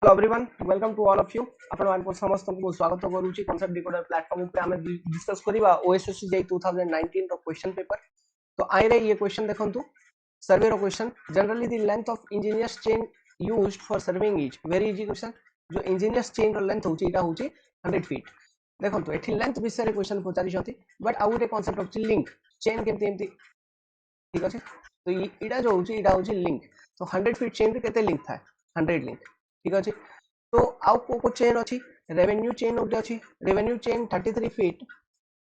Hello everyone, welcome to all of you. आपण मान समस्त को स्वागत करूची कांसेप्ट डिकोडर प्लेटफॉर्म पे हमें डिस्कस करिवा ओएसएससी जे 2019 रो क्वेश्चन पेपर। तो आई रे ये क्वेश्चन देखंतु सर्वे रो question. Generally the length of engineers chain used for surveying is very easy question. जो इंजीनियर्स चेन रो लेंथ होची इटा होची 100 फीट। देखंतु एठी लेंथ विषय रे क्वेश्चन पचारि छथि, बट आउ रे कांसेप्ट होची लिंक चेन केमति एमति, ठीक अछि। तो इटा जो होची इटा होची लिंक। तो 100 फीट चेन रे केते लिंक थाए 100 लिंक, ठीक अछि। तो आउ को चेन अछि रेवेन्यू चेन उठे अछि रेवेन्यू चेन 33 फीट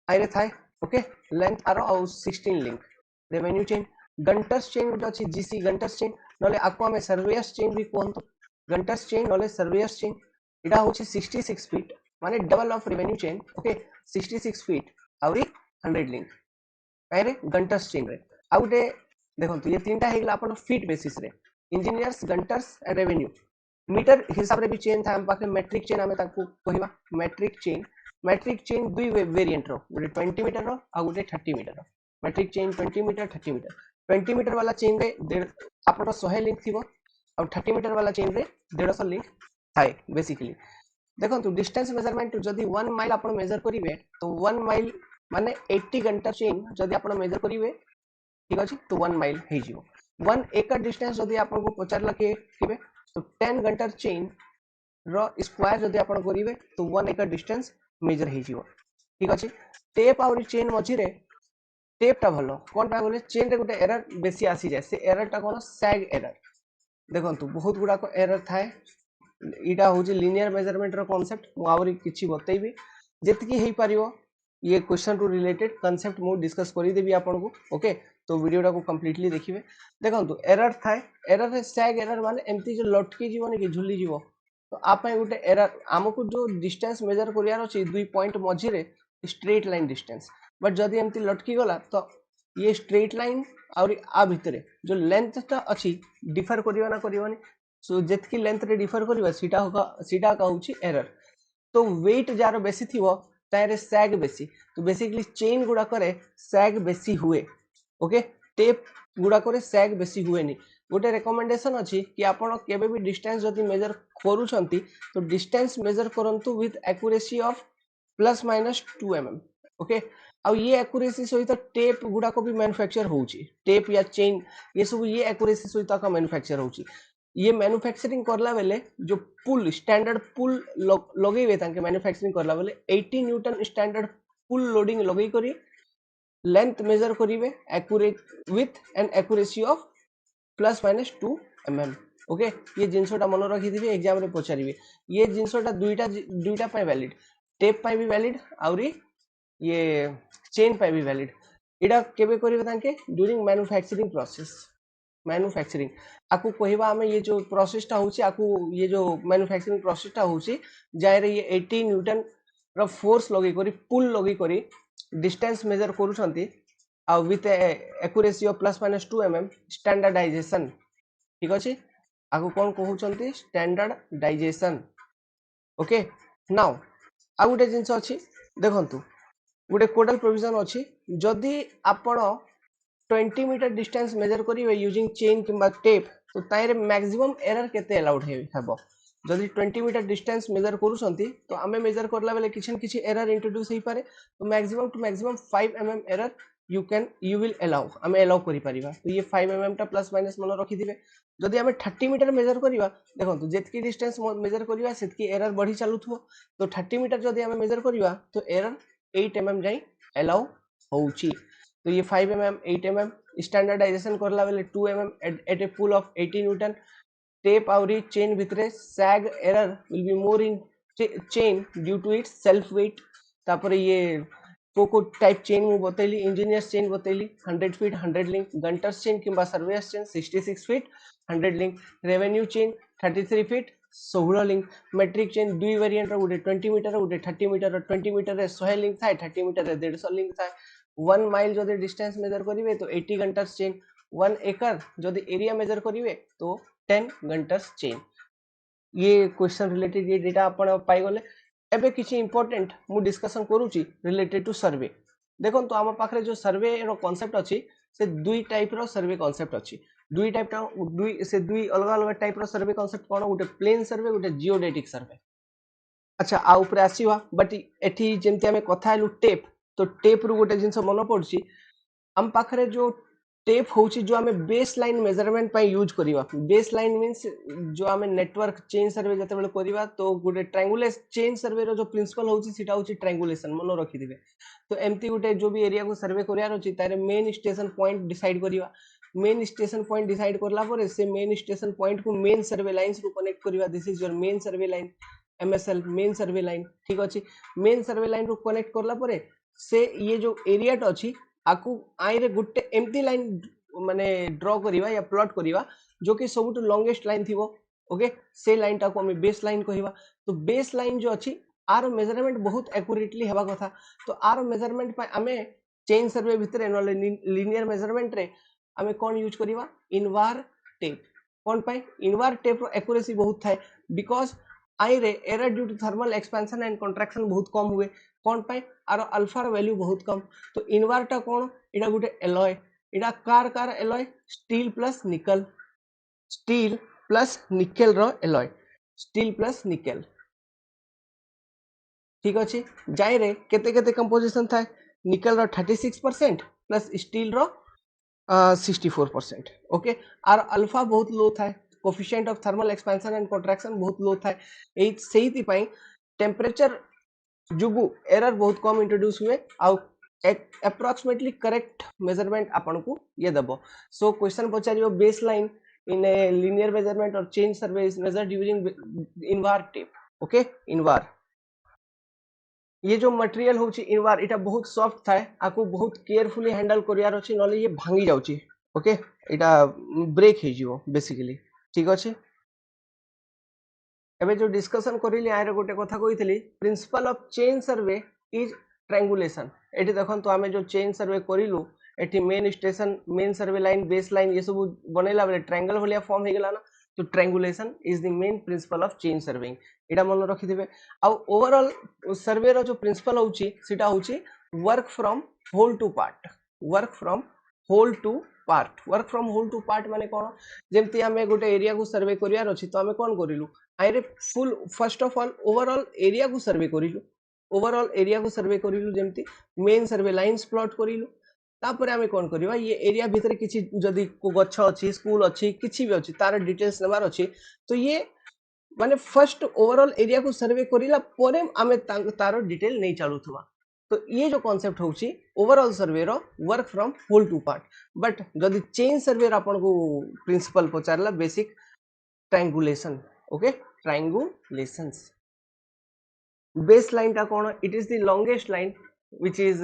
आइरे थाए, ओके। लेंथ आरो आउ 16 लिंक रेवेन्यू चेन। गंटर्स चेन उठे अछि जीसी गंटर्स चेन नले आको हमें सर्वेयर्स चेन भी कहंतो। गंटर्स चेन नले सर्वेयर्स चेन इडा होछि 66 फीट माने double of revenue chain, okay. 66 feet आउरी 100 लिंक काइरे गंटर्स चेन रे। आउटे देखंतु ये तीनटा हेगला अपन फीट बेसिस रे इंजीनियर्स गंटर्स एंड रेवेन्यू। मीटर हिसाब रे भी चेन था हम पाखे मैट्रिक चेन हमें ताकू कहिबा मैट्रिक चेन दुई वेरिएंट रो गोटे 20 मीटर रो आ गोटे 30 मीटर रो। Metric chain 20 metre 30 metre 20 metre वाला चेन रे आपन 100 लिंक थिबो और 30 मीटर वाला चेन रे 150 लिंक थाए बेसिकली। देखंतु डिस्टेंस मेजरमेंट जदी 1 माइल आपन मेजर करिवे तो 1 माइल माने 80 घंटा चेन जदी आपन मेजर करिवे, ठीक अछि। तो 1 माइल हे जिवो 1 एकड़ डिस्टेंस जदी आपन को 50 लाख थिबे तो 10 घंटा चेन रो स्क्वायर जदी आपन करिवे तो 1 एकड़ डिस्टेंस मेजर हे जिवो, ठीक अछि। टेप और चेन मझी रे टेप टा भलो कोन पा बोले चेन रे गोटे एरर बेसी आसी जाय से एरर टा कोन सैग एरर। देखंतु बहुत गुडा को एरर थाए इटा होची लिनियर मेजरमेंट रो कांसेप्ट मु आवरी किछि बतैबी जेतकी हेई परियो ये क्वेश्चन टू रिलेटेड कांसेप्ट मु डिस्कस करि देबी आपन को, ओके। तो वीडियोटा को कंप्लीटली देखिबे। देखंतु एरर थाए एरर रे सैग एरर माने एमती जो लटकी जीवो कि झुली जीवो। तो आप गोटे एरर आमको जो डिस्टेंस मेजर करियार अछि दुई पॉइंट मझी रे स्ट्रेट लाइन डिस्टेंस, बट जदी एमती लटकी गला तो ये स्ट्रेट लाइन और आ भितरे जो लेंथ ता अछि डिफर करिवा ना करिवानी। सो जेतकी लेंथ रे डिफर करिवा सीटा का होची एरर। तो वेट जार बेसी थिवो तारे सैग बेसी। तो बेसिकली चेन गुडा करे सैग बेसी हुए, ओके। टेप गुडा करे सैग बेसी हुए नी। गोटे रिकमेंडेशन अछि कि आपण केबे भी डिस्टेंस जदी मेजर करूछंती तो डिस्टेंस मेजर करंतु with accuracy of plus minus 2 mm, okay. अब ये एक्यूरेसी सहित टेप गुडा को भी मैन्युफैक्चर होउची टेप या चेन ये सब ये एक्यूरेसी सहित का मैन्युफैक्चर होउची। ये मैन्युफैक्चरिंग करला बेले जो पुल स्टैंडर्ड पुल लगेबे तांके मैन्युफैक्चरिंग करला बेले 80 न्यूटन स्टैंडर्ड पुल लोडिंग लगई करी लेंथ मेजर करिवे accurate with an accuracy of plus minus 2 mm, okay. ये जिनसोटा मन रखी दिबे एग्जाम रे पचारिबे। ये जिनसोटा दुईटा पाए वैलिड टेप पाए भी वैलिड आउरी ये चेन पाए भी वैलिड। एडा केबे करिवे तांके ड्यूरिंग मैन्युफैक्चरिंग प्रोसेस। मैन्युफैक्चरिंग आकु कहिबा हमें ये जो प्रोसेस टा होची आकु ये जो मैन्युफैक्चरिंग प्रोसेस टा होची जाय रे ये 80 न्यूटन रो फोर्स लगे करी पुल लगे करी डिस्टेंस मेजर करूछंती आ with accuracy of plus minus 2 mm standardization, ठीक अछि। आकु कोन कहउछंती स्टैंडर्डाइजेशन, ओके। नाउ आ गुटे जिंस अछि देखंतु गुटे कोडल प्रोविजन अछि जदी आपण 20 मीटर डिस्टेंस मेजर करिवे यूजिंग चेन किंबा टेप तो ताइरे मैक्सिमम एरर केते अलाउड हेबो। जदी 20 मीटर डिस्टेंस मेजर करूछंती तो आमे मेजर करला बेले किछि एरर इंट्रोड्यूस हेई पारे। तो maximum to maximum 5 mm error you will allow आमे अलाउ करि परिबा। तो ये 5 mm टा प्लस माइनस मन रखि दिबे। जदी आमे 30 मीटर मेजर करिबा देखंतु जेतकी डिस्टेंस मेजर करिबा सेतकी एरर बढ़ी चालुथबो। तो 30 मीटर जदी आमे मेजर करिबा तो एरर 8 mm जाई अलाउ होउची। तो ये 5 mm 8 mm स्टैंडर्डाइजेशन करला बेले 2 mm at a pull of 80 newton. Tape और चेन भितरे sag error will be more in chain due to its self weight. तापर ये कोको टाइप चेन मु बतैली इंजीनियर्स चेन बतैली 100 फीट 100 लिंक। गंटर्स चेन किंबा surveyors chain 66 feet 100 link. Revenue chain 33 feet 16 link. Metric chain दुई variant रो गुटे 20 मीटर रो गुटे 30 मीटर रो 20 मीटर रे 100 लिंक थाए 30 मीटर रे 150 लिंक थाए। 1 माइल जदी डिस्टेंस मेजर करिवे तो 80 घंटास चेन। 1 एकड़ जदी एरिया मेजर करिवे तो 10 घंटास चेन। ये क्वेश्चन रिलेटेड ये डेटा आपण पाई गले। एबे किछि इंपोर्टेंट मु डिस्कशन करूची रिलेटेड टू सर्वे। देखो तो आम पाखरे जो सर्वे रो कांसेप्ट अछि से दुई टाइप रो सर्वे कांसेप्ट अछि। दुई टाइप दुई अलग अलग टाइप रो सर्वे कांसेप्ट कोन गोटे प्लेन सर्वे गोटे जियोडेटिक सर्वे अच्छा आ ऊपर आसीवा बट एठी जेमति हमें कथा हेलु टेप तो टेप रु गोटे जिंस मन पड़छि हम पाखरे जो टेप होची जो हमें बेस लाइन मेजरमेंट पाई यूज करिवा बेस लाइन मींस जो हमें नेटवर्क चेन सर्वे जते बेले करिवा तो गोटे ट्रायंगुलर चेन सर्वे रो जो प्रिंसिपल होची सिटा होची ट्रायंगुलेशन मन रखि दिबे तो एमती गोटे जो भी एरिया को सर्वे करियार अछि तारे मेन स्टेशन पॉइंट डिसाइड करिवा मेन स्टेशन पॉइंट डिसाइड करला परे से मेन स्टेशन पॉइंट को मेन सर्वे लाइंस को कनेक्ट करिवा this is your main survey line MSL main survey line ठीक अछि मेन सर्वे लाइन को कनेक्ट करला परे से ये जो एरिया ट अछि आकु आई रे गुटे एम्प्टी लाइन माने ड्रॉ करिवा या प्लॉट करिवा जो कि सबुटु लॉन्गेस्ट लाइन थिबो ओके से लाइन टा को हमें बेस लाइन कहिवा तो बेस लाइन जो अछि आर मेजरमेंट बहुत एक्यूरेटली हेबा कथा तो आर मेजरमेंट पय हमें चेन सर्वे भितरे नले लीनियर मेजरमेंट रे हमें कोन यूज करिवा इनवार टेप कोन पय इनवार टेप रो एक्यूरेसी बहुत थाए बिकॉज़ आई रे error due to thermal expansion and contraction बहुत कम हुए कोन पय आर अल्फा रो वैल्यू बहुत कम तो इनवार टा कोन एडा गुटे एलॉय एडा कार एलॉय स्टील प्लस निकेल रो एलॉय स्टील प्लस निकेल ठीक अछि जाय रे केते केते कंपोजिशन थाए निकेल रो 36% प्लस स्टील रो 64% ओके आर अल्फा बहुत लो थाए coefficient of thermal expansion and contraction बहुत लो थाए एई सेहिति पई टेंपरेचर जुगु एरर बहुत कम इंट्रोड्यूस हुए आउ अप्रोक्सीमेटली करेक्ट मेजरमेंट आपन को ये दबो सो क्वेश्चन पचारियो base line in a linear measurement or change survey is measured using invar tape okay invar ये जो मटेरियल होची इनवार इटा बहुत सॉफ्ट थाए आकु बहुत केयरफुली हैंडल करियार अछि नले ये भांगी जाउची ओके इटा ब्रेक हे जिवो बेसिकली ठीक अछि एबे जो डिस्कशन करिली आरे गोटे कथा कहितली principle of chain survey is triangulation एठी देखन तो हमें जो चेन सर्वे करिलु एठी main station main survey line base line ये सब बनेला बेले ट्रायंगल भलिया फॉर्म हे गेला ना तो triangulation is the main principal of chain surveying एटा मन रखि दिबे आ ओवरऑल सर्वे रो जो प्रिंसिपल होची सिटा होची work from whole to part work from whole to part माने कोन जेमति हमें गोटे एरिया को सर्वे करियार अछि तो हमें कोन करिलु आइरे full first of all overall area को सर्वे करिलु जेमति मेन सर्वे लाइंस प्लॉट करिलु तापर हमें कोन करिवा ये एरिया भीतर किछि जदी को गच्छ अछि स्कूल अछि किछि भी अछि तार डिटेल्स नेबार अछि तो ये माने फर्स्ट ओवरऑल एरिया को सर्वे करिला परे हमें तार डिटेल नहीं चालुथवा तो ये जो कांसेप्ट होची ओवरऑल सर्वे रो work from whole to part but जदी चेन सर्वे आपन को प्रिंसिपल पचारला basic triangulation okay triangulations base line टा कोन it is the longest line which is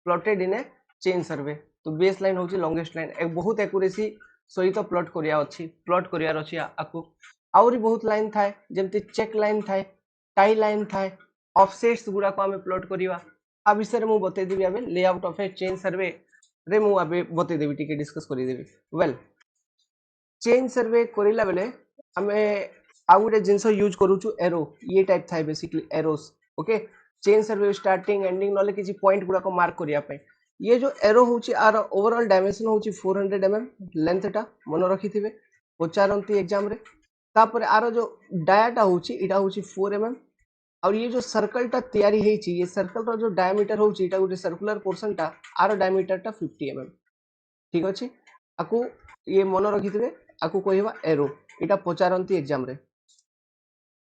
plotted in a chain survey तो base line होची longest line एक बहुत accuracy सहित प्लॉट करियार अछि आकु आउरी बहुत लाइन थाए जेमति चेक लाइन थाए टाई लाइन थाए ऑफसेट्स गुडा को हमें प्लॉट करिवा आ विषय मु बते देबी हमें layout of A chain survey रे मु अबे बते देबी टिके डिस्कस करि देबी वेल चेन सर्वे करिला बेले हमें आ गोटे जिनस यूज करूछु एरो ये टाइप थाए basically arrows okay chain survey starting ending नले किछि पॉइंट गुडा को मार्क करिया पे ये जो एरो होची आर ओवरऑल डायमेंशन होची 400 mm लेंथ टा मन रखिथिबे पचारंती एग्जाम रे तापर आरो जो डायाटा होची इटा होची 4 mm और ये जो सर्कल टा तैयारी हेची ये सर्कल रो जो डायमीटर होची इटा गोटे सर्कुलर पोर्शन टा आरो डायमीटर टा 50 mm ठीक अछि आकु ये मन रखिथिबे आकु कहिबा एरो इटा पचारंती एग्जाम रे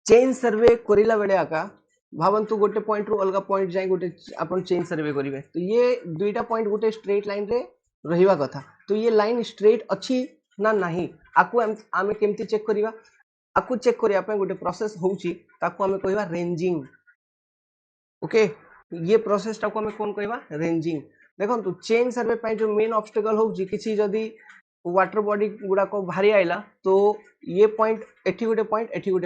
चेन सर्वे करिला बेले आका भावंतु गोटे पॉइंट रु अलगा पॉइंट जाय गोटे अपन चेन सर्वे करिवे तो ये दुईटा पॉइंट गोटे स्ट्रेट लाइन रे रहिवा कथा तो ये लाइन स्ट्रेट अछि ना नाही आकु आमे केमति चेक करिवा आकु चेक करिया पे गोटे प्रोसेस होउची ताकु हमें कहिवा रेंजिंग ओके ये प्रोसेस टा को हमें कोन कहिवा रेंजिंग देखन तो चेन सर्वे पे जो मेन ऑब्स्टेकल होउची किछि जदी वाटर बॉडी गुडा को भारी आइला तो ये पॉइंट एठी गोटे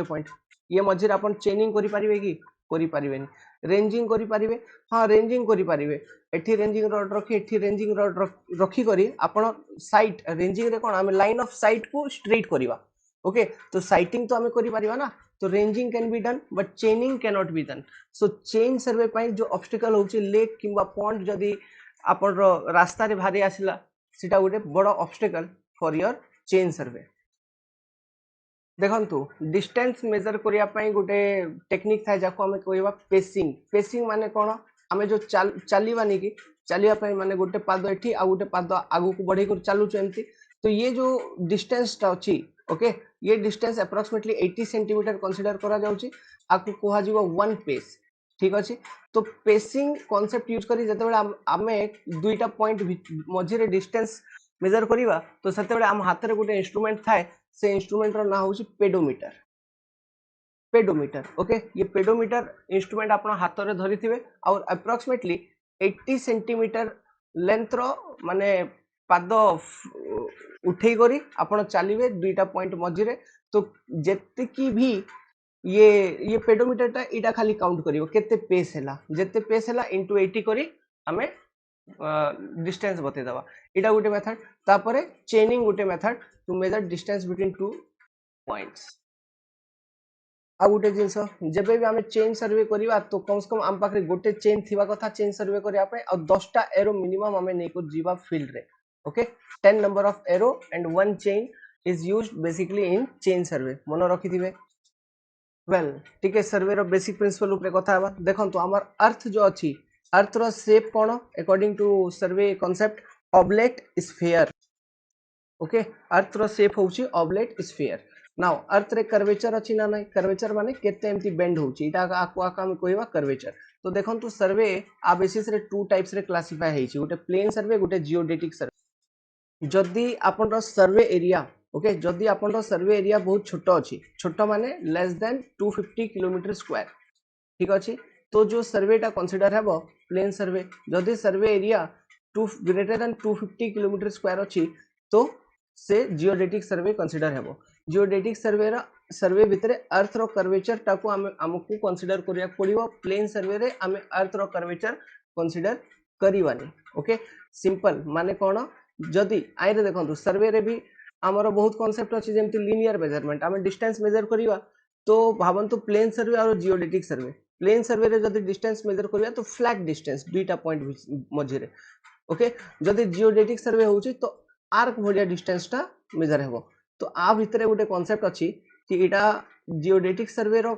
पॉइंट ये मझिर अपन चेनिंग करि परिबे कि करि परिबेनी रेंजिंग करि परिबे हां रेंजिंग करि परिबे एठी रेंजिंग रॉड रखी एठी रेंजिंग रॉड रखी करी अपन साइट रेंजिंग रे कोन हम लाइन ऑफ साइट को स्ट्रेट करिवा ओके तो साइटिंग तो हमें करि परिबा ना तो ranging can be done but चेनिंग can not be done so chain survey पई जो ऑब्स्टेकल होची लेक किंबा पॉन्ड जदी अपन रास्ता रे भारी आसिला सेटा गोटे बड़ obstacle for your chain survey देखंतु डिस्टेंस मेजर करिया पई गोटे टेक्निक थाए जाको हमें कहबा पेसिंग पेसिंग माने कोन हमें जो चलीबानी कि चलिया पई माने गोटे पाद एठी आ गोटे पाद आगु को बढ़ई कर चालू एमती तो ये जो डिस्टेंस टा अछि ओके ये डिस्टेंस अप्रोक्सीमेटली 80 सेंटीमीटर कंसीडर करा जाउची आकु कोहा जीवो वन पेस ठीक अछि तो पेसिंग कांसेप्ट यूज करी जते बेला हमें दुईटा पॉइंट मझिरे डिस्टेंस मेजर करिवा तो सते बेला हम हाथ रे गोटे इंस्ट्रूमेंट थाए से इंस्ट्रूमेंट रो ना होची पेडोमीटर पेडोमीटर ओके ये पेडोमीटर इंस्ट्रूमेंट आपण हाथ रे धरि थिबे और अप्रोक्सीमेटली 80 सेंटीमीटर लेंथ रो माने पाद उठेई करी आपण चलिबे दुईटा पॉइंट मझिरे तो जेते की भी ये पेडोमीटर टा इटा खाली काउंट करिवो केते पेस हैला जेते पेस हैला इनटू 80 करी हमें डिस्टेंस बते दवा इटा गोटे मेथड तापरे चेनिंग गोटे method to measure distance between two points आ गोटे जिंस जेबे भी हमें चेन सर्वे करिवा तो कम से कम हम पाखरे गोटे चेन थिबा कथा चेन सर्वे करिया पे और 10 टा एरो मिनिमम हमें नै को जीवा फील्ड रे okay 10 number of arrow and one chain is used basically in chain सर्वे मन रखि दिबे वेल ठीक है सर्वे रो बेसिक प्रिंसिपल ऊपर कथा हबा देखंतु हमर अर्थ जो अछि अर्थ रो शेप कोन according to survey concept oblate sphere okay earth रो शेप होची ऑब्लेट स्फीयर नाउ अर्थ रे कर्वेचर अछि ना नै कर्वेचर माने केते एमती बेंड होची इटा आको आका हम कहबा कर्वेचर तो देखंतु सर्वे आ बेसिस रे टू टाइप्स रे क्लासिफाई हेची गोटे प्लेन सर्वे गोटे जियोडेटिक सर्वे जदी आपन रो सर्वे एरिया ओके जदी आपन रो सर्वे एरिया बहुत छोटो अछि छोटो माने लेस देन 250 किलोमीटर स्क्वायर ठीक अछि तो जो सर्वे टा कंसीडर हेबो प्लेन सर्वे जदी survey area greater than 250 kilometre square अछि तो से जियोडेटिक सर्वे कंसीडर हेबो जियोडेटिक सर्वे रा सर्वे भितरे अर्थ रो कर्वेचर टाको हमकु कंसीडर करिया पड़िबो प्लेन सर्वे रे हमें अर्थ रो कर्वेचर कंसीडर करिवानी ओके सिंपल माने कोन जदी आइ रे देखंतु सर्वे रे भी हमरो बहुत कांसेप्ट अछि जेमति लीनियर मेजरमेंट हमें डिस्टेंस मेजर करिवा तो भावंतु प्लेन सर्वे और जियोडेटिक सर्वे प्लेन सर्वे रे जदी डिस्टेंस मेजर करिवा तो फ्लैट डिस्टेंस दुईटा पॉइंट मझिरे ओके जदी जियोडेटिक सर्वे होची तो आर्क भलिया डिस्टेंस टा मेजर हेबो तो आ भितरे गोटे कांसेप्ट अछि कि इटा जियोडेटिक सर्वे रो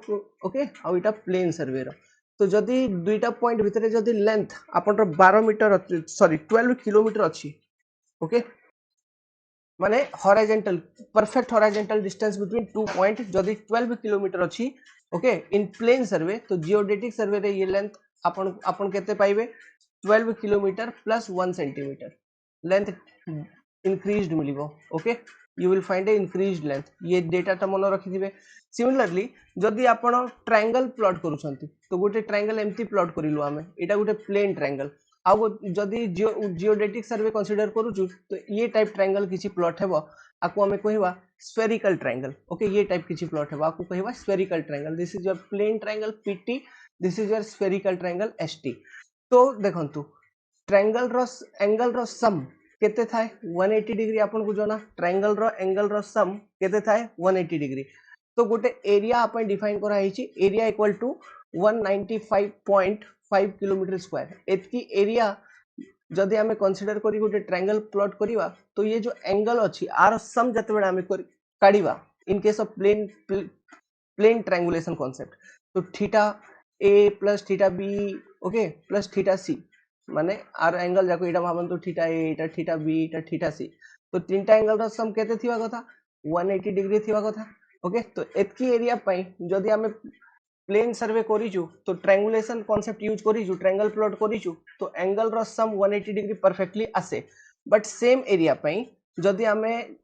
ओके आ इटा प्लेन सर्वे रो तो जदी दुईटा पॉइंट भितरे जदी लेंथ आपन रो 12 मीटर सॉरी 12 किलोमीटर अछि ओके माने horizontal perfect horizontal distance between two point जदी 12 किलोमीटर अछि ओके इन प्लेन सर्वे तो जियोडेटिक सर्वे रे ये लेंथ अपन अपन केते पाइबे 12 kilometre plus 1 centimetre length increased मिलिबो okay you will find a increased length ये डेटा टा मन रखि दिबे सिमिलरली जदी आपण ट्रायंगल प्लॉट करूछंती तो गोटे ट्रायंगल एम्ति प्लॉट करिलु हमें एटा गोटे प्लेन ट्रायंगल आ जदी जियोडेटिक सर्वे कंसीडर करूछु तो ये टाइप ट्रायंगल किछि प्लॉट हेबो आको हमें कहबा स्फेरिकल ट्रायंगल ओके ये टाइप किछि प्लॉट हेबो आको कहबा spherical triangle this is your plane triangle PT this is your spherical triangle ST तो देखंतु ट्रायंगल रो एंगल रो सम केते थाए 180 डिग्री आपन को जना ट्रायंगल रो एंगल रो सम केते थाए 180 डिग्री तो गोटे एरिया अपन डिफाइन करा हिची area equal to 195.5 kilometre square एतकी एरिया जदी हमें कंसीडर करी गोटे ट्रायंगल प्लॉट करिवा तो ये जो एंगल अछि आर सम जते बेला हमें काढिवा in case of plane triangulation concept तो theta A plus theta B okay plus theta C माने आर एंगल जाको एटा भाबंतु थीटा ए एटा थीटा बी एटा थीटा सी तो तीनटा एंगल रो सम केते थिवा कथा 180 डिग्री थिवा कथा ओके तो एतकी एरिया पई जदी हमें प्लेन सर्वे करिजु तो ट्रायंगुलेशन कांसेप्ट यूज करिजु ट्रायंगल प्लॉट करिजु तो एंगल रो सम 180 डिग्री परफेक्टली आसे बट सेम एरिया पई जदी हमें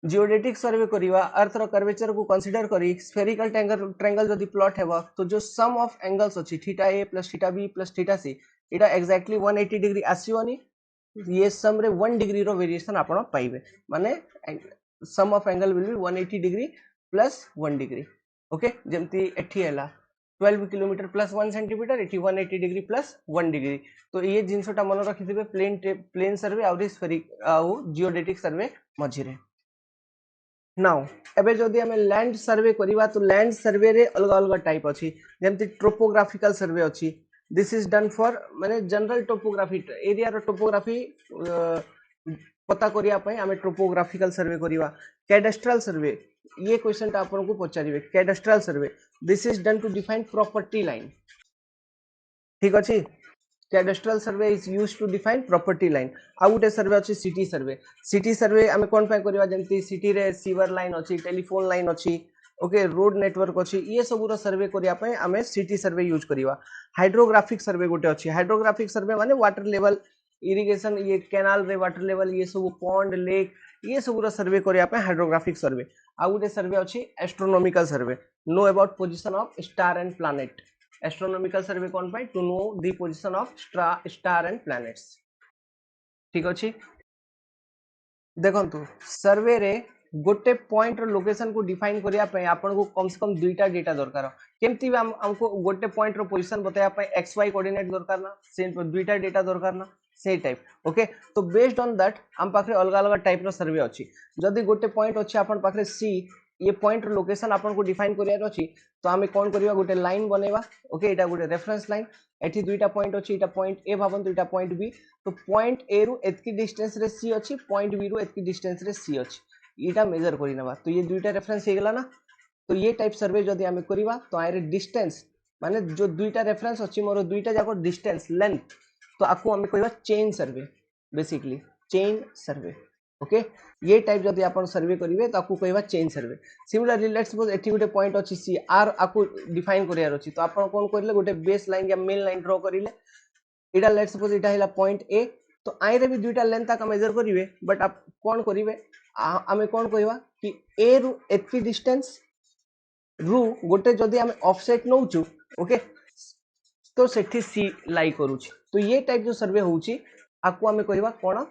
जियोडेटिक सर्वे करिवा अर्थ रो कर्वेचर को कंसीडर करी स्फेरिकल ट्रायंगल जदी प्लॉट हेबा तो जो सम ऑफ एंगल्स अछि theta A plus theta B plus theta C इटा एक्जेक्टली 180 डिग्री आसीवनी ये सम रे 1 डिग्री रो वेरिएशन आपण पाइबे माने sum of angle will be 180 degree plus 1 degree okay जेमती एठी हैला 12 किलोमीटर प्लस 1 सेंटीमीटर एठी 180 डिग्री प्लस 1 डिग्री तो ये जिंसटा मन रखि दिबे प्लेन सर्वे और स्फेरिक आउ जियोडेटिक सर्वे मझिरे नाउ एबे जदी हमें लैंड सर्वे करिवा तो लैंड सर्वे रे अलग अलग टाइप अछि जेमती ट्रोपोग्राफिकल सर्वे अछि दिस इज डन फॉर माने जनरल टोपोग्राफी एरिया रो टोपोग्राफी पता करिया पई आमे ट्रोपोग्राफिकल सर्वे करिवा कैडेस्ट्रल सर्वे ये क्वेश्चन टा आपन को पचारिबे cadastral survey this is done to define property line ठीक अछि cadastral survey is used to define property line आ गुटे सर्वे अछि सिटी सर्वे आमे कोन पाई करिवा जेंति सिटी रे सीवर लाइन अछि टेलीफोन लाइन अछि ओके रोड नेटवर्क अछि ये सब रो सर्वे करिया पई आमे सिटी सर्वे यूज करिवा हाइड्रोग्राफिक सर्वे गुटे अछि हाइड्रोग्राफिक सर्वे माने वाटर लेवल इरिगेशन ये कैनाल रे वाटर लेवल ये सब पॉन्ड लेक ये सब रो सर्वे करिया पई हाइड्रोग्राफिक सर्वे आ गुटे सर्वे अछि astronomical survey know about position of star and planet astronomical survey कोन पाई to know the position of star and planets ठीक अछि देखंतु सर्वे रे गोटे पॉइंट रो लोकेशन को डिफाइन करिया पई आपन को कम से कम दुईटा डेटा दरकार केमती भी हमको गोटे पॉइंट रो पोजीशन बताया पई एक्स वाई कोऑर्डिनेट दरकार ना सेम दुईटा डेटा दरकार ना से टाइप ओके तो बेस्ड ऑन दैट हम पाखरे अलग अलग टाइप रो सर्वे अछि जदी गोटे पॉइंट अछि आपन पाखरे सी ये पॉइंट रो लोकेशन आपन को डिफाइन करिया अछि तो हमें कोन करिवा गोटे लाइन बनेवा ओके एटा गोटे रेफरेंस लाइन एठी दुईटा पॉइंट अछि एटा पॉइंट ए भाबन दुईटा पॉइंट बी तो पॉइंट ए रु एतकी डिस्टेंस रे सी अछि पॉइंट बी रु एतकी डिस्टेंस रे सी अछि एटा मेजर करि नबा तो ये दुईटा रेफरेंस हे गेला ना तो ये टाइप सर्वे जदी हमें करिवा तो आरे डिस्टेंस माने जो दुईटा रेफरेंस अछि मोर दुईटा जाको डिस्टेंस लेंथ तो आपको हमें कहवा chain survey basically chain survey okay ये टाइप जदी आपण सर्वे करिवे तो आपको कहवा chain survey similarly let's suppose एठी गोटे पॉइंट अछि सी आर आपको डिफाइन करियार अछि तो आपण कोन करले गोटे बेस लाइन या मेन लाइन ड्रा करिले एटा लेट्स सपोज एटा हैला पॉइंट ए तो आई रे भी दुईटा लेंथ का मेजर करिवे बट आप कोन करिवे आमे कोन कहवा कि ए रु एतकी डिस्टेंस रु गोटे जदी आमे ऑफसेट नउचु ओके तो सेठी सी लाई करूची तो ये टाइप जो सर्वे होउची आपको हमें कहवा कोन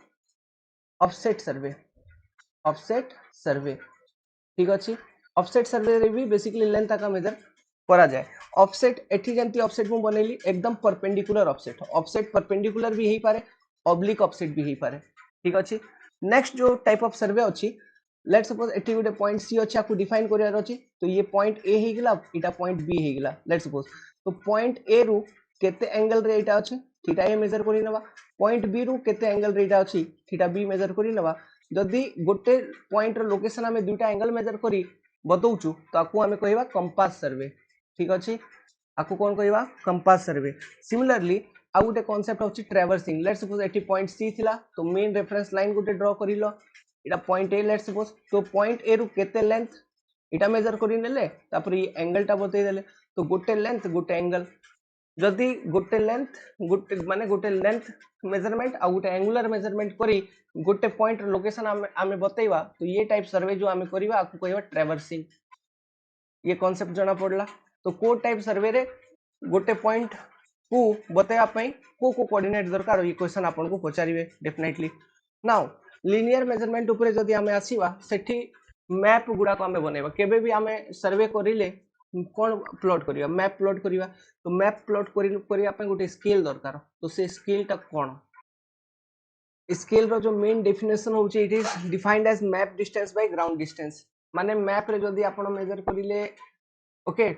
ऑफसेट सर्वे ठीक अछि ऑफसेट सर्वे रे भी बेसिकली लेंथ का मेजर करा जाए ऑफसेट एठी जेंति ऑफसेट मु बनेली एकदम परपेंडिकुलर ऑफसेट परपेंडिकुलर भी हेई पारे ऑब्लिक ऑफसेट भी हेई पारे ठीक अछि नेक्स्ट जो टाइप ऑफ सर्वे अछि लेट्स सपोज एठी गोटे पॉइंट सी अछि आपको डिफाइन करियार अछि तो ये पॉइंट ए हे गेला इटा पॉइंट बी हे गेला लेट्स सपोज तो पॉइंट ए रु केते एंगल रे इटा अछि थीटा ए मेजर करि नबा पॉइंट बी रु केते एंगल रे इटा अछि थीटा बी मेजर करि नबा जदी गोटे पॉइंट रो लोकेशन हमें दुईटा एंगल मेजर करी बतौचु तो आपको हमें कहवा कंपास सर्वे ठीक अछि आपको कोन कहवा कंपास सर्वे सिमिलरली आ गोटे कांसेप्ट होछि ट्रैवर्सिंग लेट्स सपोज एठी पॉइंट सी थिला तो मेन रेफरेंस लाइन गोटे ड्रा करिलो इटा पॉइंट ए लेट्स सपोज तो पॉइंट ए रु केते लेंथ इटा मेजर करि नेले तापर ये एंगल टा बतै देले तो गोटे लेंथ गोटे एंगल जदी गोटे लेंथ गोटे माने गोटे लेंथ मेजरमेंट आ गोटे एंगुलर मेजरमेंट करी गोटे पॉइंट लोकेशन आमे बतैवा तो ये टाइप सर्वे जो आमे करिवा आपको कहवा ट्रैवर्सिंग ये कांसेप्ट जणा पड़ला तो को टाइप सर्वे रे गोटे पॉइंट को बतैया पई को कोऑर्डिनेट दरकार ये क्वेश्चन आपन को पचारिवे डेफिनेटली नाउ लिनियर मेजरमेंट ऊपर जदी हमें आसीवा सेठी मैप गुडा को हमें बनेबा केबे भी हमें सर्वे करिले कोन प्लॉट करिया मैप प्लॉट करिया तो मैप प्लॉट करिया पे गोटे स्केल दरकार तो से स्केल टा कोन स्केल रो जो मेन डेफिनेशन होची it is defined as map distance by ground distance माने मैप रे जदी आपण मेजर करिले ओके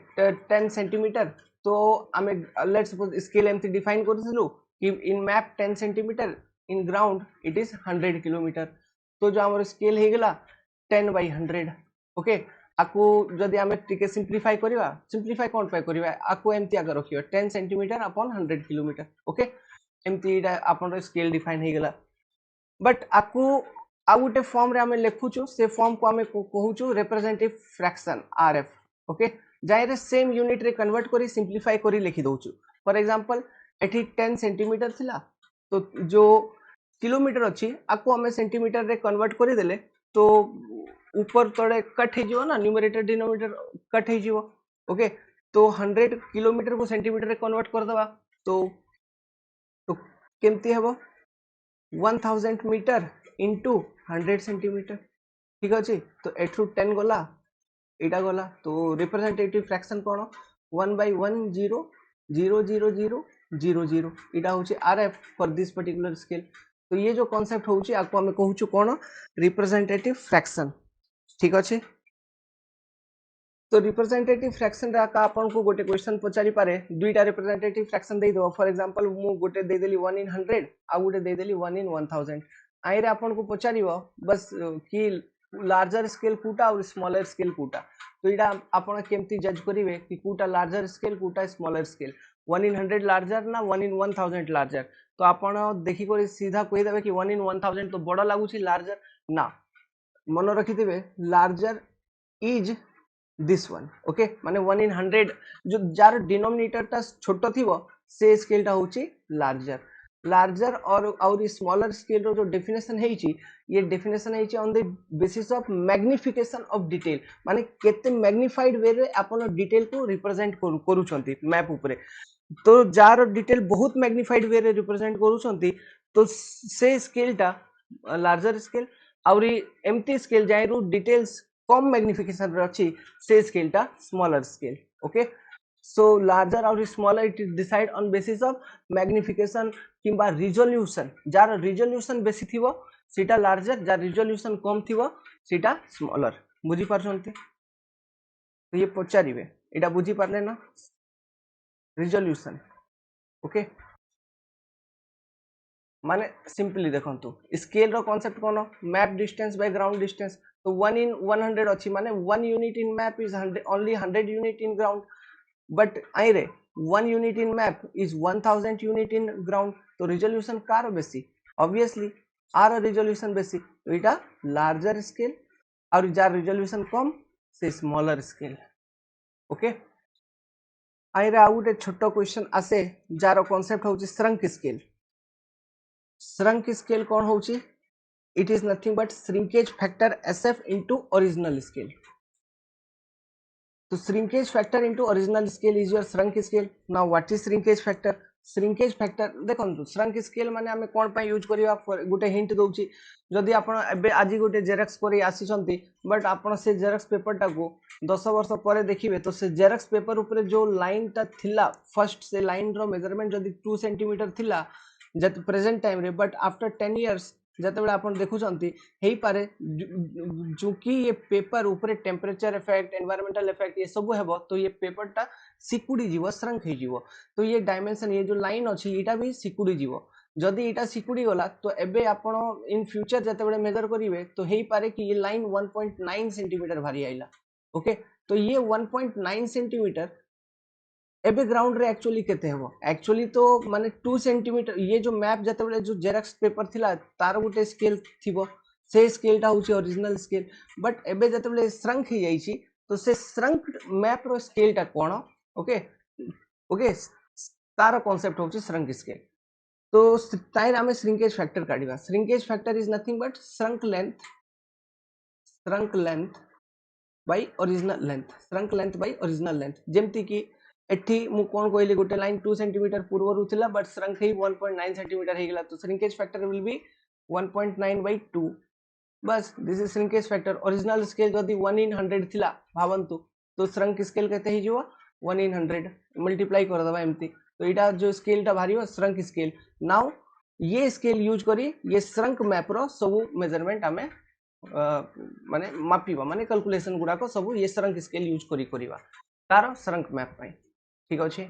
10 सेंटीमीटर तो हमें लेट्स सपोज स्केल एमती डिफाइन करथिलु कि in map 10 centimetre in ground it is 100 kilometre तो जो हमर स्केल हे गेला 10/100 ओके आकु जदी हमें टिके सिंपलीफाई करिवा सिंपलीफाई कोन पे करिवा आकु एमती आगर रखियो 10 सेंटीमीटर अपॉन 100 किलोमीटर ओके एमती आपन स्केल डिफाइन हे गेला बट आकु आ गोटे फॉर्म रे हमें लिखुछु से फॉर्म को हमें कहूछु रिप्रेजेंटेटिव फ्रैक्शन आरएफ ओके जायरे सेम यूनिट रे कन्वर्ट करी सिंपलीफाई करी लिखि दउछु फॉर एग्जांपल एठी 10 सेंटीमीटर थिला तो जो किलोमीटर अछि आकु हमें सेंटीमीटर रे कन्वर्ट करी देले तो ऊपर तळे कट हे जिवो ना न्यूमरेटर डिनोमिनेटर कट हे जिवो ओके तो 100 किलोमीटर को सेंटीमीटर रे कन्वर्ट कर दवा तो केमती हेबो 1000 मीटर इंटू 100 सेंटीमीटर ठीक अछि तो एठू 10 गला एटा गला तो रिप्रेजेंटेटिव फ्रैक्शन कोन 1/10000000 एटा होची RF for this particular scale तो ये जो कांसेप्ट होची आपको हमें कहूछु कोन रिप्रेजेंटेटिव फ्रैक्शन ठीक अछि तो रिप्रेजेंटेटिव फ्रैक्शन रा का आपन को गोटे क्वेश्चन पचारि पारे दुईटा रिप्रेजेंटेटिव फ्रैक्शन दे दो फॉर एग्जांपल मु गोटे दे देली 1 in 100 आ गोटे दे देली 1 in 1000 आइरे आपन को पचारिबो बस कि लार्जर स्केल कोटा और स्मॉलर स्केल कोटा तो इडा आपन केमती जज करिवे कि कोटा लार्जर स्केल कोटा स्मॉलर स्केल 1 in 100 लार्जर ना 1 in 1000 लार्जर तो आपन देखि कर सीधा कहि देबे कि 1 in 1000 तो बड़ा लागुची लार्जर ना मन रखिथिबे larger is this one okay माने 1 in 100 जो जार डिनोमिनेटर टा छोटो थिबो से स्केल टा होची लार्जर लार्जर और स्मॉलर स्केल रो जो डेफिनेशन है ये डेफिनेशन है on the basis of magnification of detail माने केते मैग्निफाइड वे रे आपण डिटेल को रिप्रेजेंट करूछंती मैप ऊपर तो जार डिटेल बहुत मैग्निफाइड वे रे रिप्रेजेंट करूछंती तो से स्केल टा लार्जर स्केल और एमटी स्केल जाय रो डिटेल्स कम मैग्निफिकेशन रे अछि से स्केल टा smaller scale okay so larger or smaller it is decide on basis of magnification किंबा resolution जार resolution बेसी थिबो सीटा larger जार resolution कम थिबो सीटा smaller बुझी पारछंती तो ये पचारिबे एटा बुझी पारले ना resolution ओके माने सिंपली देखंतु स्केल रो कांसेप्ट कोन map distance by ground distance तो 1 in 100 अछि माने 1 unit in map is 100 only 100 unit in ground but आइरे 1 unit in map is 1000 unit in ground तो resolution कार बेसी obviously आर resolution बेसी तो इटा larger scale और जार resolution कम से smaller scale ओके आइरे आउटे छोटो क्वेश्चन आसे जार कांसेप्ट होची shrunk scale कोन होची it is nothing but shrinkage factor SF into original scale so shrinkage factor into original scale is your shrunk scale now what is shrinkage factor देखो shrunk scale माने आमे कोन पय use करिया गुटे hint दोउची जदि आपण एबे आजि गुटे जेरॉक्स करी आसीचंती बट आपण से जेरॉक्स पेपर टा को 10 वर्ष परे देखिबे तो से जेरॉक्स पेपर ऊपर जो लाइन टा थिला फर्स्ट से लाइन रो मेजरमेंट जदि 2 सेंटीमीटर थिला जत प्रेजेंट टाइम रे बट आफ्टर 10 इयर्स जते बेला आपण देखुचंती हेई पारे जो कि ये पेपर ऊपर टेम्परेचर इफेक्ट एनवायरमेंटल इफेक्ट ये सब हेबो तो ये पेपर टा सिकुडी जीवो श्रंक हे जीवो तो ये डायमेंशन ये जो लाइन अछि एटा भी सिकुडी जीवो जदि एटा सिकुडी गला तो एबे आपण इन फ्यूचर जते बेले मेजर करिवे तो हेई पारे कि ये लाइन 1.9 सेंटीमीटर भारी आइला ओके तो ये 1.9 सेंटीमीटर एबे ग्राउंड रे एक्चुअली केते हेबो एक्चुअली तो माने 2 सेंटीमीटर ये जो मैप जते बेले जो जेरॉक्स पेपर थिला तार गुटे स्केल थिबो से स्केल टा होची ओरिजिनल स्केल बट एबे जते बेले श्रंक हे जाईची तो से श्रंक मैप रो स्केल टा कोन ओके ओके तार कांसेप्ट होची श्रंक स्केल तो ताइर हमें श्रिंकेज फैक्टर काढिबा shrinkage factor is nothing but shrunk length by original length जेमति की एठी मु कोन कहली गोटे लाइन 2 सेंटीमीटर पूर्व रुथिला बट श्रंक हे 1.9 सेंटीमीटर हे गेला तो श्रिंकेज फैक्टर विल बी 1.9/2 बस this is shrinkage factor original scale जदी 1 in 100 थिला भावंतु तो श्रंक स्केल केते हे जिवो 1 in 100 मल्टीप्लाई कर दबा एमती तो इटा जो स्केल टा भारियो श्रंक स्केल नाउ ये स्केल यूज करी ये श्रंक मैप रो सब मेजरमेंट हमें माने मापिबा माने कैलकुलेशन गुडा को सब ये श्रंक स्केल यूज करी करिवा तार श्रंक मैप पई ठीक अछि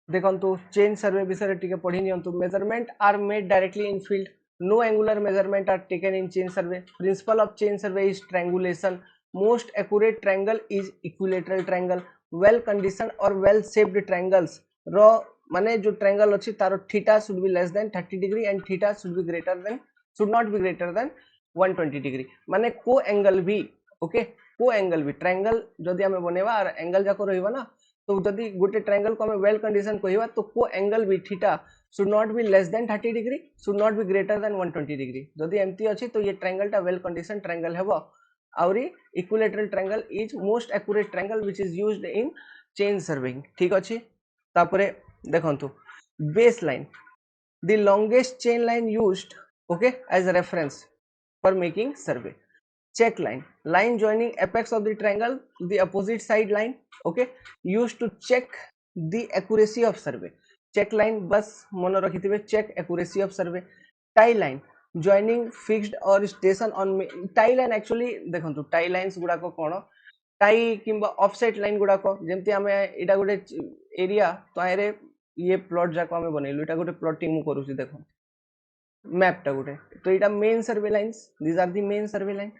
देखंतु चेन सर्वे विषय टिके पढि नियंतु measurement are made directly in field no angular measurement are taken in chain survey principle of chain survey is triangulation most accurate triangle is equilateral triangle well conditioned or well shaped triangles रो माने जो triangle अछि तारो theta should be less than 30 degree and theta should not be greater than 120 degree माने को angle भी okay को angle भी ट्रायंगल जदि हमें बनेवा और एंगल जाको रहइबा ना तो जदि गोटे ट्रायंगल को हमें वेल कंडीशन कहइबा तो को एंगल भी theta should not B less than 30 degree should not be greater than 120 degree जदि एमती अछि तो ये ट्रायंगल टा वेल कंडीशन ट्रायंगल हेबो और equilateral triangle is most accurate triangle which is used in chain surveying ठीक अछि तापरे देखंतु base line the longest chain line used okay as a reference for making survey check line joining apex of the triangle the opposite side line okay used to check the accuracy of survey check line बस मन रखिथिबे check accuracy of survey tie line joining fixed or station on tie line actually देखंतु tie lines गुडा को कोन tie किंबा offset line गुडा को जेमति हमें एटा गोटे area तो आरे ये प्लॉट जाको हमें बनेलु एटा गोटे प्लॉटिंग मु करूची देखो मैपटा गोटे तो यहाँ main survey lines these are the main survey line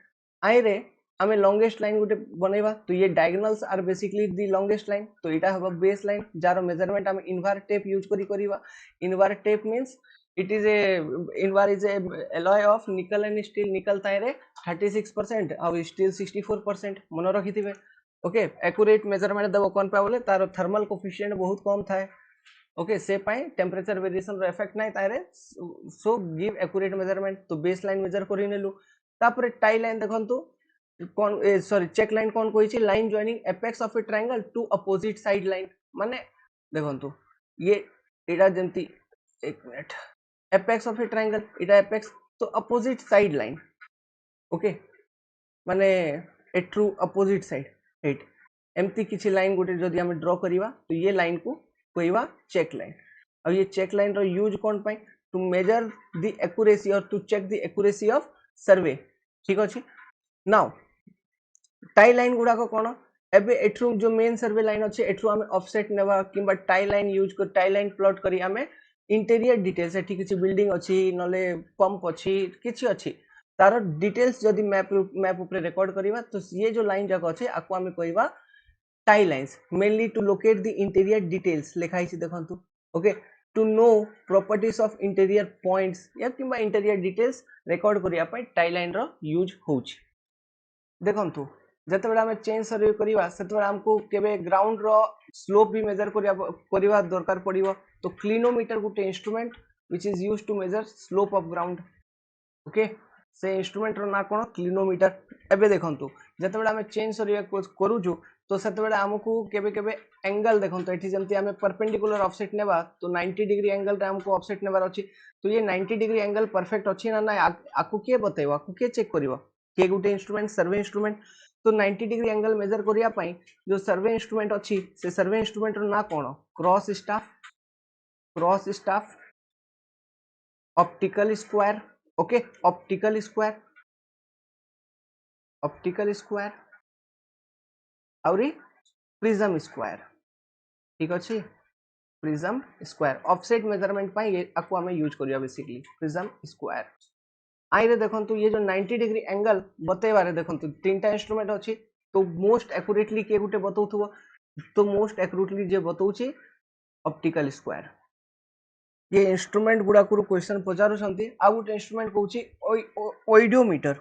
आईरे आमे लॉन्गेस्ट लाइन गोटे बनैबा तो ये diagonals are basically the longest line तो यहाँ हम बेस लाइन जार मेजरमेंट आम इनवार टेप यूज करिबा invar tape means it is a invar is a alloy of nickel and steel nickel ताइरे 36% और स्टील 64% मन रखिथिबे ओके एक्यूरेट मेजरमेंट दबो कोन पे बोले तार थर्मल कोफिशिएंट बहुत कम थाए ओके से पाई टेम्परेचर वेरिएशन रो इफेक्ट नाही तारे सो गिव एक्यूरेट मेजरमेंट तो बेस लाइन मेजर करि नेलु तापर टाई लाइन देखंतु कौन सॉरी चेक लाइन कौन कही line joining apex of a triangle to opposite side line माने देखंतु ये एटा जंती एक minute apex of a triangle एटा एपेक्स तो अपोजिट साइड लाइन ओके माने a true opposite side right एमती किछि लाइन गोटे जदि हम ड्रॉ करिवा तो ये लाइन को कहवा चेक लाइन और ये चेक लाइन रो यूज कौन पाई टू मेजर द एक्यूरेसी और to check the accuracy of survey ठीक अछि नाउ टाई लाइन गुड़ाक कौन एबे एठरू जो मेन सर्वे लाइन अच्छे एठरू आमे ऑफसेट नेबा किंबा टाई लाइन यूज कर टाई लाइन प्लॉट करी आमे इंटीरियर डिटेल्स एठी किछि बिल्डिंग अछि नले पंप अछि किछि अछि तार डिटेल्स जदि मैप ऊपर रिकॉर्ड करिवा तो ये जो लाइन जाक अछि आको आमे कहबा tie lines mainly to locate the interior details लिखाई छि देखंतु okay to know properties of interior points या किंबा इंटीरियर डिटेल्स रिकॉर्ड करिया पय टाई लाइन रो यूज होउछि देखंतु जते बेला हमें चेंज सर्वे करिवा सेते बेला हमको केबे ग्राउंड रो स्लोप भी मेजर करिवा दरकार पड़िबो तो क्लिनोमीटर गुटे instrument which is used to measure slope of ground okay से इंस्ट्रूमेंट रो ना कोन क्लिनोमीटर एबे देखंतु जते बेला हमें चेंज सर्वे करूजु तो सेते बेला हमको केबे केबे एंगल देखंतु एठी जेंति हमें परपेंडिकुलर ऑफसेट नेबा तो 90 डिग्री एंगल रे हमको ऑफसेट नेबार अछि तो ये 90 डिग्री एंगल परफेक्ट अछि ना ना आकु के बतेबो आकु के चेक करिवो के गुटे इंस्ट्रूमेंट सर्वे इंस्ट्रूमेंट तो 90 डिग्री एंगल मेजर करिया पई जो सर्वे इंस्ट्रूमेंट अछि से सर्वे इंस्ट्रूमेंट रो ना कोन cross staff optical square okay optical square आउरी प्रिज्म स्क्वायर ठीक अछि प्रिज्म स्क्वायर ऑफसेट मेजरमेंट पाई ये आको हमें यूज करिया बेसिकली प्रिज्म स्क्वायर आइरे देखंतु ये जो 90 डिग्री एंगल बतेबारे देखंतु तीनटा इंस्ट्रूमेंट अछि तो मोस्ट एक्यूरेटली के गुटे बतौथबो तो मोस्ट एक्यूरेटली जे बतौछि ऑप्टिकल स्क्वायर ये इंस्ट्रूमेंट गुडा को क्वेश्चन पचारु छंती आ गुटे इंस्ट्रूमेंट कहउछि ओइडोमीटर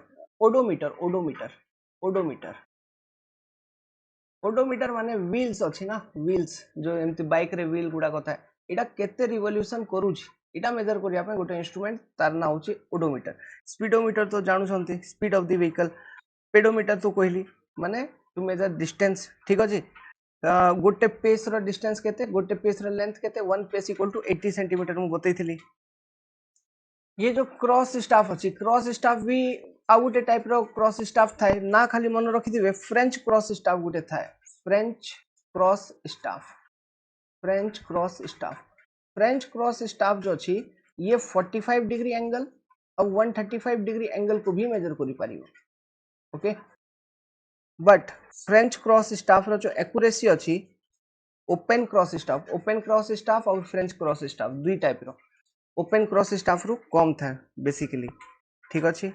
ओडोमीटर माने व्हील्स अछि ना व्हील्स जो एमती बाइक रे व्हील गुडा कथा एटा केते रिवोल्यूशन करूछि इटा मेजर करिया पे गोटे इंस्ट्रूमेंट तार ना होछि ओडोमीटर स्पीडोमीटर तो जानु छंती speed of the vehicle pedometer तो कहली माने टू मेजर डिस्टेंस ठीक अछि गोटे पेस रो डिस्टेंस केते गोटे पेस रो लेंथ केते 1 पेस इक्वल टू 80 सेंटीमीटर मु बतैथिली ये जो क्रॉस स्टाफ अछि क्रॉस स्टाफ भी आ गोटे टाइप रो क्रॉस स्टाफ थाए ना खाली मन रखिदिबे फ्रेंच क्रॉस स्टाफ गोटे थाए फ्रेंच क्रॉस स्टाफ जो अछि ये 45 डिग्री एंगल और 135 डिग्री एंगल को भी मेजर करि पारिबो okay but French cross staff रो जो एक्यूरेसी अछि ओपन क्रॉस स्टाफ और फ्रेंच क्रॉस स्टाफ दुई टाइप रो ओपन क्रॉस स्टाफ रो कम था बेसिकली ठीक अछि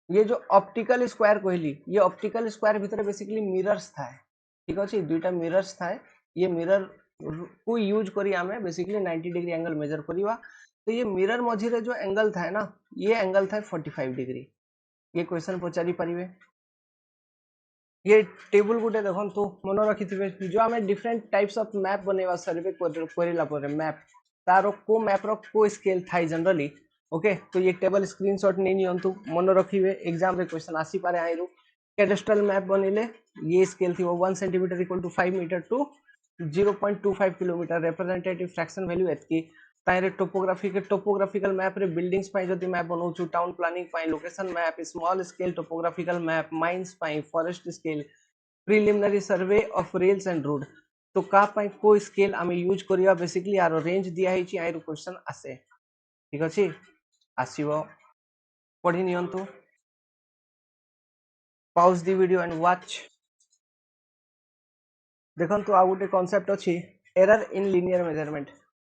ये जो ऑप्टिकल स्क्वायर कहली ये ऑप्टिकल स्क्वायर भीतर बेसिकली मिरर्स था ठीक अछि दुईटा मिरर्स था ये मिरर को यूज करी आमे बेसिकली 90 डिग्री एंगल मेजर करिवा तो ये मिरर मझी रे जो एंगल था ना ये एंगल था 45 डिग्री ये क्वेश्चन पचारि परिवे ये टेबल गुटे देखन तो मन रखिथिबे जो हमें डिफरेंट टाइप्स ऑफ मैप बनेवा सर्वे करिला पर मैप तारो को मैप रो को स्केल थाई जनरली ओके तो ये टेबल स्क्रीनशॉट नै नियंतु मन रखिबे एग्जाम रे क्वेश्चन आसी पारे आइरु कैडेस्ट्रल मैप बनिले ये स्केल थी 1 centimetre equal to 5 metre to 0.25 kilometre representative fraction value एतकी ताइरे टोपोग्राफिकल मैप रे बिल्डिंग्स पाई जदि मैप बनाउछु टाउन प्लानिंग पाई location map small scale topographical map mines पाई forest scale preliminary survey of rails and road तो का पाई को स्केल आमे यूज करिया बेसिकली आरो रेंज दिया हिची आइरो क्वेश्चन आसे ठीक अछि आसीबो पढि नियंतु pause the video and watch देखंतु आ गुटे कांसेप्ट अछि error in linear measurement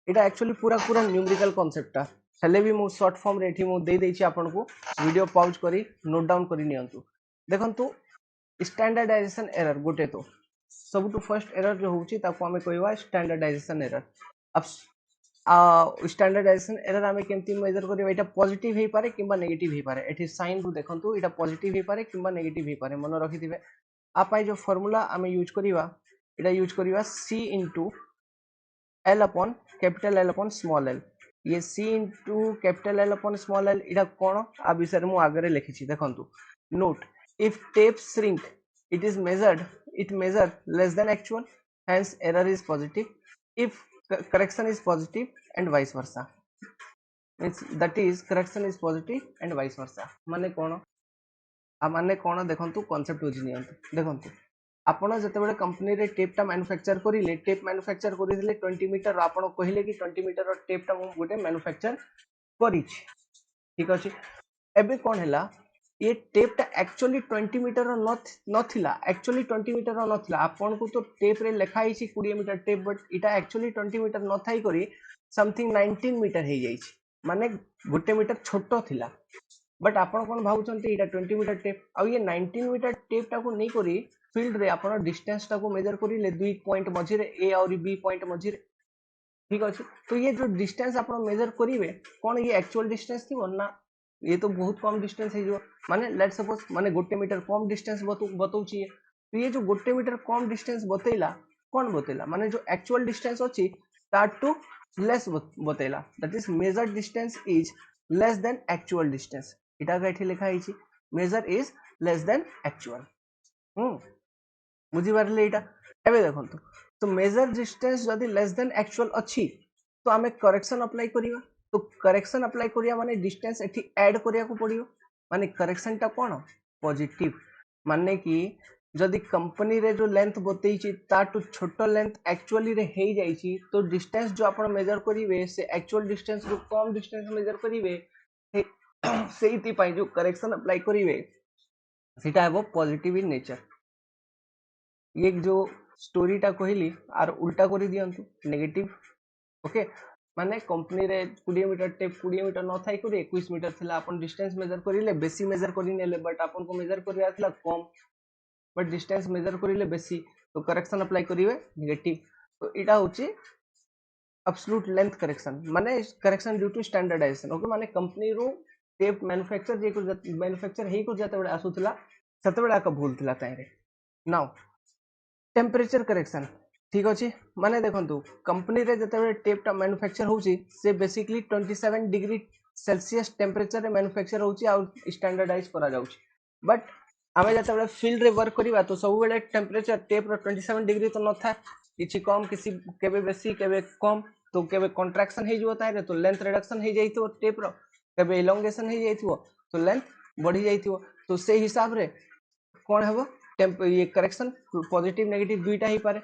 Etah actually पूरा न्यूमेरिकल कांसेप्ट हेले भी मु शॉर्ट फॉर्म रे एठी मु दे देछि आपन को वीडियो पॉज करी नोट डाउन करी नियंतु देखंतु स्टैंडर्डाइजेशन एरर गोटे तो सब टू फर्स्ट एरर जो होउची ताको हमें कहवा स्टैंडर्डाइजेशन एरर अब स्टैंडर्डाइजेशन एरर हमें केमती मेजर करियो एटा पॉजिटिव हे पारे किबा नेगेटिव हे पारे एठी साइन रु देखंतु एटा पॉजिटिव हे पारे किबा नेगेटिव हे पारे मन रखि दिबे आपा जो फार्मूला हमें यूज करिवा एटा use करिवा c * l upon capital L upon small l ये c into capital L upon small l इटा कोन आ विषय मु आगरे लिखिछि देखंतु note if tape shrink it is measured it measure less than actual hence error is positive if correction is positive and vice versa means that is correction is positive and vice versa माने कोन आ माने कोन देखंतु concept बुझि नियंतु देखंतु आपण जतबेले company रे tape टा manufacture करिले tape manufacture करिले 20 मीटर आपण कहिले कि 20 मीटर टेप टा मु गोटे मैन्युफैक्चर करिछि ठीक अछि एबे कोन हैला ये टेप टा एक्चुअली 20 मीटर नथिला एक्चुअली 20 मीटर नथिला आपण को तो टेप रे लिखा हिछि 20 मीटर टेप बट इटा एक्चुअली 20 मीटर नथाई करी समथिंग 19 मीटर हे जाइछि माने गोटे मीटर छोटो थिला बट आपण कोन भाउचंती इटा 20 मीटर टेप आ ये 19 मीटर टेप टा को नै करी फील्ड रे आपण डिस्टेंस टा को मेजर करिले दुई पॉइंट मझिरे ए और बी पॉइंट मझिरे ठीक अछि तो ये जो डिस्टेंस आपण मेजर करिवे कोन ये एक्चुअल डिस्टेंस थी ना ये तो बहुत कम डिस्टेंस है जो माने लेट सपोज माने गोटे मीटर कम डिस्टेंस बतौची तो ये जो गोटे मीटर कम डिस्टेंस बतैला कोन बतैला माने जो एक्चुअल डिस्टेंस अछि दैट टू लेस बतैला that is measured distance is less than actual distance इटा का एठी लिखा हिची measure is less than actual बुझी पारले एटा एबे देखंतु तो मेजर डिस्टेंस जदी लेस देन एक्चुअल अछि तो हमें करेक्शन अप्लाई करिवा तो करेक्शन अप्लाई करिया माने डिस्टेंस एठी ऐड करिया को पड़ियो माने करेक्शन टा कोन पॉजिटिव माने कि जदी कंपनी रे जो लेंथ बतैछि ताटू छोटो लेंथ एक्चुअली रे हे जाइछि तो डिस्टेंस जो आपण मेजर करिवे से एक्चुअल डिस्टेंस रो कम डिस्टेंस मेजर करिवे सेइति पई जो करेक्शन अप्लाई करिवे सेटा हेबो पॉजिटिव इन नेचर ये जो स्टोरी टा कहली आर उल्टा करी दियंतु नेगेटिव ओके माने कंपनी रे 20 मीटर टेप 20 मीटर न थाई करी 21 मीटर थिला अपन डिस्टेंस मेजर करिले बेसी मेजर करी नेले बट अपन को मेजर करिया थिला कम बट डिस्टेंस मेजर करिले बेसी तो करेक्शन अप्लाई करिवे नेगेटिव तो इटा होची एब्सोल्यूट लेंथ करेक्शन माने correction due to standardization okay माने कंपनी रो टेप मैन्युफैक्चर जे को मैन्युफैक्चर हेई को जते बडा आसुथिला सते बडा का भूल थिला ताइरे नाउ टेम्परेचर करेक्शन ठीक अछि माने देखंतु कंपनी रे जते बडा टेप टा मैन्युफैक्चर होउची से बेसिकली 27 डिग्री सेल्सियस टेम्परेचर रे मैन्युफैक्चर होउची आ स्टैंडर्डाइज करा जाउची बट आमे जते बडा फील्ड रे वर्क करिवा तो सब बेले टेम्परेचर टेप रो 27 डिग्री तो न था किछि कम किछि केबे बेसी केबे कम तो केबे कंट्रैक्शन हे जिवो तारे तो लेंथ रिडक्शन हे जाइतो टेप रो केबे इलोंगेशन हे जाइतो तो लेंथ बढ़ी जाइतो तो से हिसाब रे कोन हेबो ये करेक्शन पॉजिटिव नेगेटिव दुईटा ही पारे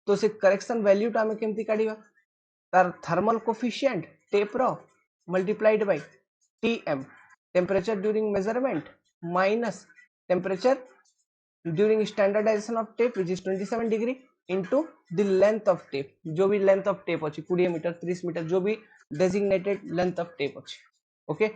तो से करेक्शन वैल्यू टा हमें केमती काढिबा तार थर्मल कोफिशिएंट टेप रो multiplied by TM temperature during measurement minus temperature during standardization of tape which is 27 degree into the length of tape जो भी लेंथ ऑफ टेप अछि 20 मीटर 30 मीटर जो भी डेजिग्नेटेड लेंथ ऑफ टेप अछि okay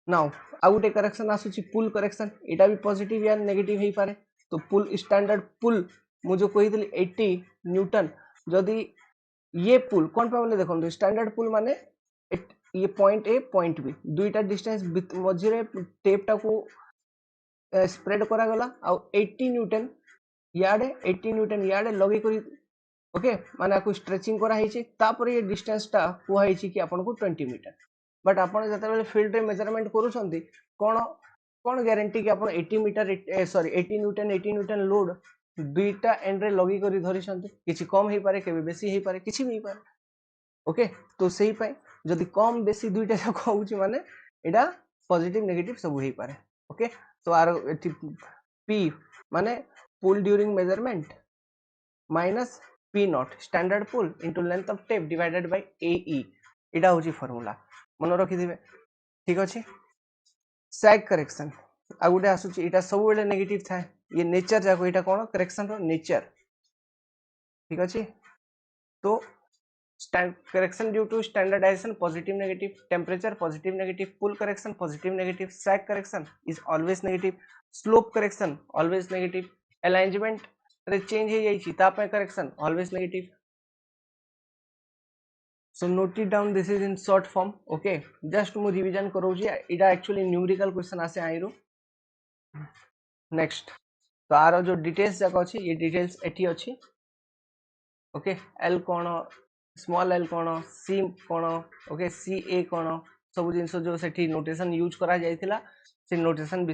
now आ गोटे correction आसुची पुल correction एटा भी positive या नेगेटिव हे पारे तो पुल स्टैंडर्ड पुल मु जो कहि दिली 80 न्यूटन जदी ये पुल कोन पे बोले देखो स्टैंडर्ड पुल माने ये पॉइंट ए पॉइंट बी दुईटा डिस्टेंस मझिरे टेप टा को स्प्रेड करा गला आ 80 न्यूटन याडे लगे करी ओके माने आको स्ट्रेचिंग करा हिची तापर ये डिस्टेंस टा को हिची कि आपन को 20 मीटर बट आपण जते बेले फील्ड रे मेजरमेंट करूछंती कोन कोन गारंटी कि आपण 80 मीटर सॉरी 80 न्यूटन लोड दुईटा एंड रे लगी करी धरिछंती किछि कम हे पारे केबे बेसी हे पारे किछि भी पारे ओके तो सेही पय जदी कम बेसी दुईटा जाक होउची माने एडा पॉजिटिव नेगेटिव सब हे पारे ओके तो आर एठी पी माने pull during measurement minus P naught standard pull into length of tape divided by A E एडा होची फार्मूला मन रखि दिबे ठीक अछि सैग करेक्शन आ गुटे आसुची एटा सब बेले नेगेटिव था ये नेचर जाको एटा कोन करेक्शन रो नेचर ठीक अछि तो correction due to standardization positive negative, temperature positive negative, pull correction positive negative, sag correction is always negative, slope correction always negative, alignment change हो जाइए ता पे correction always negative. So note it down, this is in short form. Okay, just मु revision करोजी इटा actually numerical question आसे आइरु. Next तो आरो जो details जाक अछि ये details एठी अछि. ओके एल कौन स्मॉल एल कौन सी कौन ओके सी ए कौन सब जिन जो से नोटेशन यूज करा जाइथिला से नोटेशन